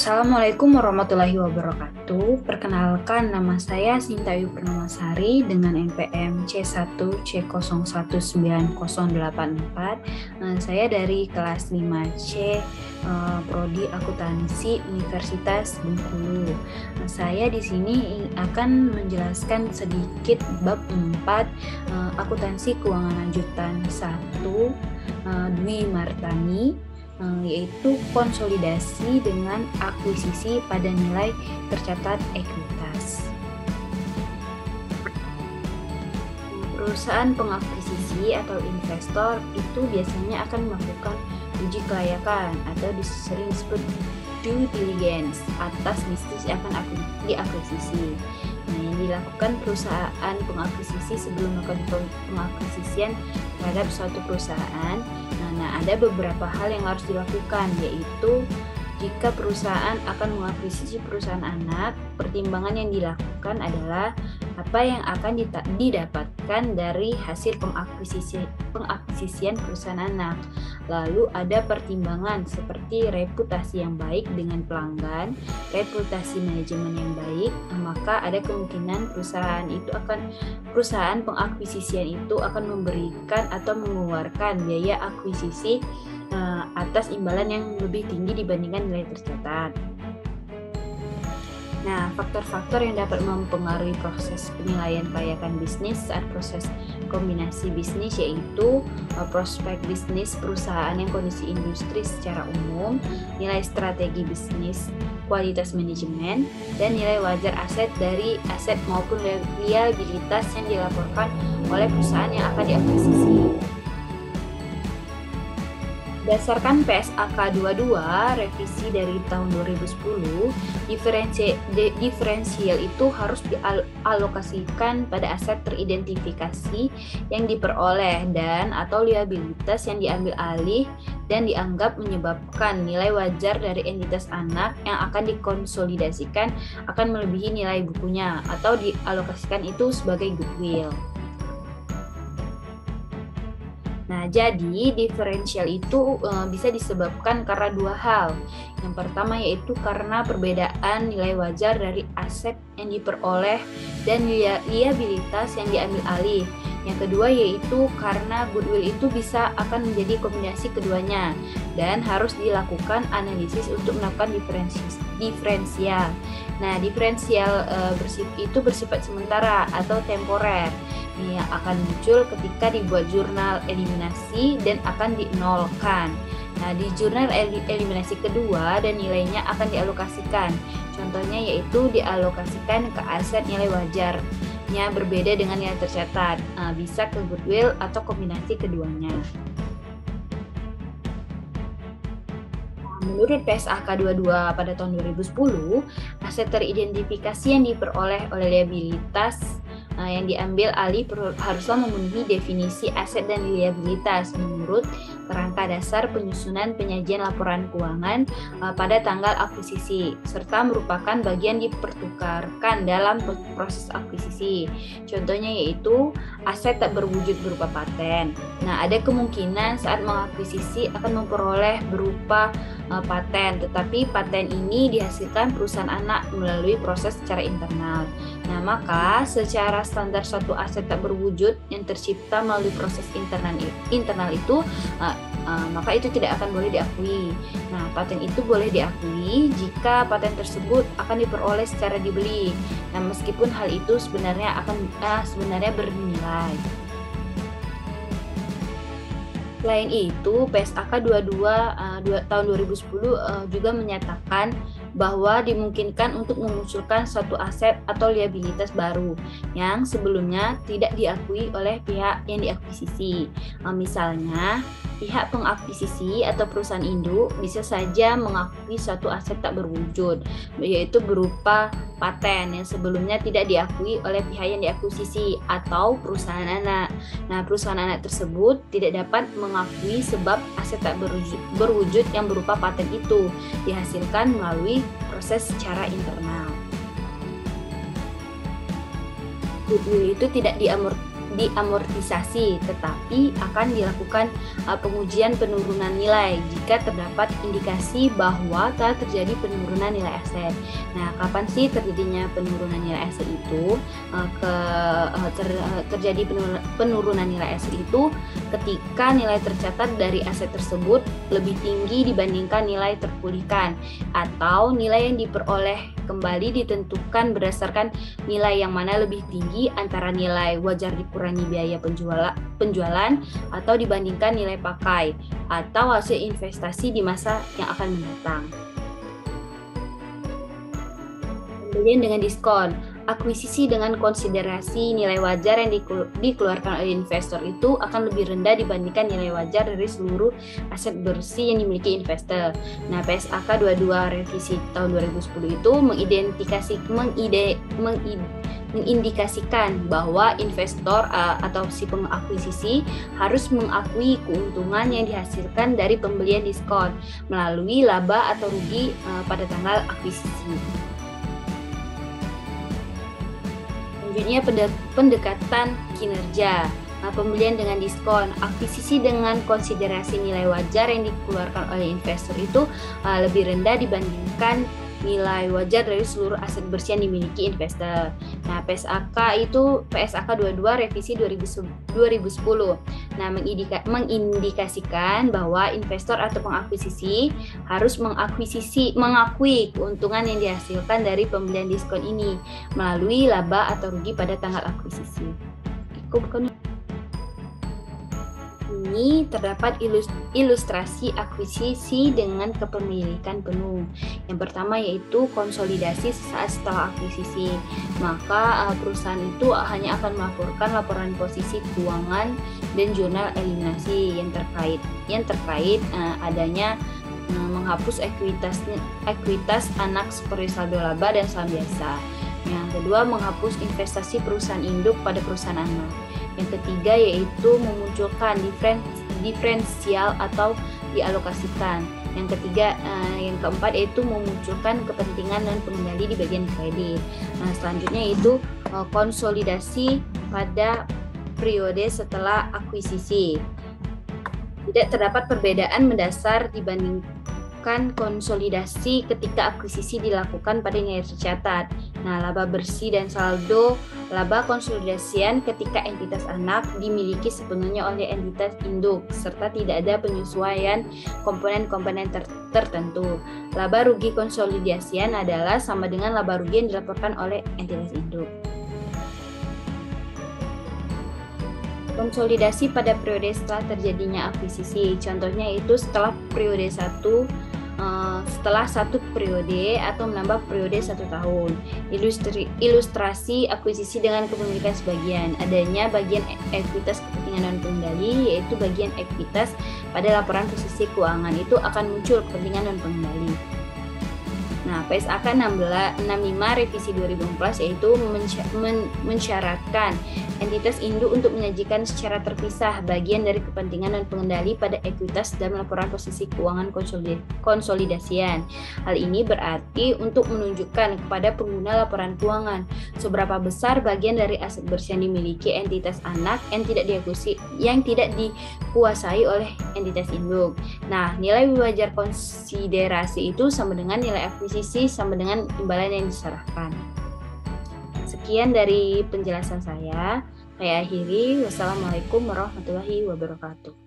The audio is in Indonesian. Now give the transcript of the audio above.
Assalamualaikum warahmatullahi wabarakatuh. Perkenalkan, nama saya Sintayu Purnamasari dengan NPM C1C019084. Saya dari kelas 5C Prodi Akuntansi Universitas Bengkulu. Saya di sini akan menjelaskan sedikit bab 4 Akuntansi Keuangan Lanjutan 1 Dwi Martani, yaitu konsolidasi dengan akuisisi pada nilai tercatat ekuitas. Perusahaan pengakuisisi atau investor itu biasanya akan melakukan uji kelayakan atau sering disebut due diligence atas bisnis yang akan diakuisisi. Nah, yang dilakukan perusahaan pengakuisisi sebelum melakukan pengakuisisian terhadap suatu perusahaan. Nah, ada beberapa hal yang harus dilakukan, yaitu jika perusahaan akan mengakuisisi perusahaan anak, pertimbangan yang dilakukan adalah apa yang akan didapatkan dari hasil pengakuisisian perusahaan anak. Lalu ada pertimbangan seperti reputasi yang baik dengan pelanggan, reputasi manajemen yang baik, maka ada kemungkinan perusahaan pengakuisisian itu akan memberikan atau mengeluarkan biaya akuisisi atas imbalan yang lebih tinggi dibandingkan nilai tercatat. Nah, faktor-faktor yang dapat mempengaruhi proses penilaian kelayakan bisnis saat proses kombinasi bisnis yaitu prospek bisnis perusahaan yang kondisi industri secara umum, nilai strategi bisnis, kualitas manajemen, dan nilai wajar aset dari aset maupun liabilitas yang dilaporkan oleh perusahaan yang akan diakuisisi. Berdasarkan PSAK 22 revisi dari tahun 2010, diferensial itu harus dialokasikan pada aset teridentifikasi yang diperoleh dan atau liabilitas yang diambil alih dan dianggap menyebabkan nilai wajar dari entitas anak yang akan dikonsolidasikan akan melebihi nilai bukunya atau dialokasikan itu sebagai goodwill. Nah, jadi diferensial itu bisa disebabkan karena dua hal. Yang pertama yaitu karena perbedaan nilai wajar dari aset yang diperoleh dan liabilitas yang diambil alih. Yang kedua yaitu karena goodwill itu bisa akan menjadi kombinasi keduanya dan harus dilakukan analisis untuk melakukan diferensial. Nah, diferensial itu bersifat sementara atau temporer yang akan muncul ketika dibuat jurnal eliminasi dan akan dinolkan. Nah, di jurnal eliminasi kedua dan nilainya akan dialokasikan. Contohnya yaitu dialokasikan ke aset nilai wajarnya berbeda dengan nilai tercatat. Bisa ke goodwill atau kombinasi keduanya. Menurut PSAK 22 pada tahun 2010, aset teridentifikasi yang diperoleh oleh liabilitas yang diambil alih haruslah memenuhi definisi aset dan liabilitas menurut kerangka dasar penyusunan penyajian laporan keuangan pada tanggal akuisisi serta merupakan bagian dipertukarkan dalam proses akuisisi. Contohnya yaitu aset tak berwujud berupa paten. Nah, ada kemungkinan saat mengakuisisi akan memperoleh berupa paten, tetapi paten ini dihasilkan perusahaan anak melalui proses secara internal. Nah, maka secara standar suatu aset tak berwujud yang tercipta melalui proses internal itu, maka itu tidak akan boleh diakui. Nah, paten itu boleh diakui jika paten tersebut akan diperoleh secara dibeli. Nah, meskipun hal itu sebenarnya bernilai. Selain itu, PSAK 22 tahun 2010 juga menyatakan bahwa dimungkinkan untuk memunculkan suatu aset atau liabilitas baru yang sebelumnya tidak diakui oleh pihak yang diakuisisi. Misalnya, pihak pengakuisisi atau perusahaan induk bisa saja mengakui suatu aset tak berwujud, yaitu berupa paten yang sebelumnya tidak diakui oleh pihak yang diakuisisi atau perusahaan anak. Nah, perusahaan anak tersebut tidak dapat mengakui sebab aset tak berwujud yang berupa paten itu dihasilkan melalui proses secara internal. Goodwill itu tidak diamortisasi, tetapi akan dilakukan pengujian penurunan nilai jika terdapat indikasi bahwa telah terjadi penurunan nilai aset. Nah, kapan sih terjadinya penurunan nilai aset itu? Terjadi penurunan nilai aset itu ketika nilai tercatat dari aset tersebut lebih tinggi dibandingkan nilai terpulihkan, atau nilai yang diperoleh kembali ditentukan berdasarkan nilai yang mana lebih tinggi antara nilai wajar dikurangi biaya penjualan atau dibandingkan nilai pakai atau hasil investasi di masa yang akan mendatang. Pembelian dengan diskon. Akuisisi dengan konsiderasi nilai wajar yang dikeluarkan oleh investor itu akan lebih rendah dibandingkan nilai wajar dari seluruh aset bersih yang dimiliki investor. Nah, PSAK 22 revisi tahun 2010 itu mengindikasikan bahwa investor atau si pengakuisisi harus mengakui keuntungan yang dihasilkan dari pembelian diskon melalui laba atau rugi pada tanggal akuisisi. Selanjutnya, pendekatan kinerja. Pembelian dengan diskon. Akuisisi dengan konsiderasi nilai wajar yang dikeluarkan oleh investor itu lebih rendah dibandingkan nilai wajar dari seluruh aset bersih yang dimiliki investor. Nah, PSAK 22 revisi 2010. Nah, mengindikasikan bahwa investor atau pengakuisisi harus mengakui keuntungan yang dihasilkan dari pembelian diskon ini melalui laba atau rugi pada tanggal akuisisi. Ini terdapat ilustrasi akuisisi dengan kepemilikan penuh. Yang pertama yaitu konsolidasi sesaat setelah akuisisi. Maka perusahaan itu hanya akan melaporkan laporan posisi keuangan dan jurnal eliminasi yang terkait adanya menghapus ekuitas anak seperti saldo laba dan saham biasa. Yang kedua, menghapus investasi perusahaan induk pada perusahaan anak. Yang ketiga yaitu memunculkan diferensial atau dialokasikan. Yang keempat yaitu memunculkan kepentingan dan pengendali di bagian kredit. Nah, selanjutnya yaitu konsolidasi pada periode setelah akuisisi. Tidak terdapat perbedaan mendasar dibandingkan konsolidasi ketika akuisisi dilakukan pada nilai tercatat. Nah, laba bersih dan saldo laba konsolidasian ketika entitas anak dimiliki sepenuhnya oleh entitas induk serta tidak ada penyesuaian komponen-komponen tertentu. Laba rugi konsolidasian adalah sama dengan laba rugi yang dilaporkan oleh entitas induk. Konsolidasi pada periode setelah terjadinya akuisisi. Contohnya itu setelah satu periode atau menambah periode 1 tahun. Ilustrasi akuisisi dengan kepemilikan sebagian. Adanya bagian ekuitas kepentingan non pengendali, yaitu bagian ekuitas pada laporan posisi keuangan itu akan muncul kepentingan non pengendali. Nah, PSAK 65 revisi 2014 yaitu mensyaratkan entitas induk untuk menyajikan secara terpisah bagian dari kepentingan dan pengendali pada ekuitas dalam laporan posisi keuangan konsolidasian. Hal ini berarti untuk menunjukkan kepada pengguna laporan keuangan seberapa besar bagian dari aset bersih yang dimiliki entitas anak yang tidak dikuasai oleh entitas induk. Nah, nilai wajar konsiderasi itu sama dengan nilai akuisisi sama dengan imbalan yang diserahkan. Sekian dari penjelasan saya akhiri. Wassalamualaikum warahmatullahi wabarakatuh.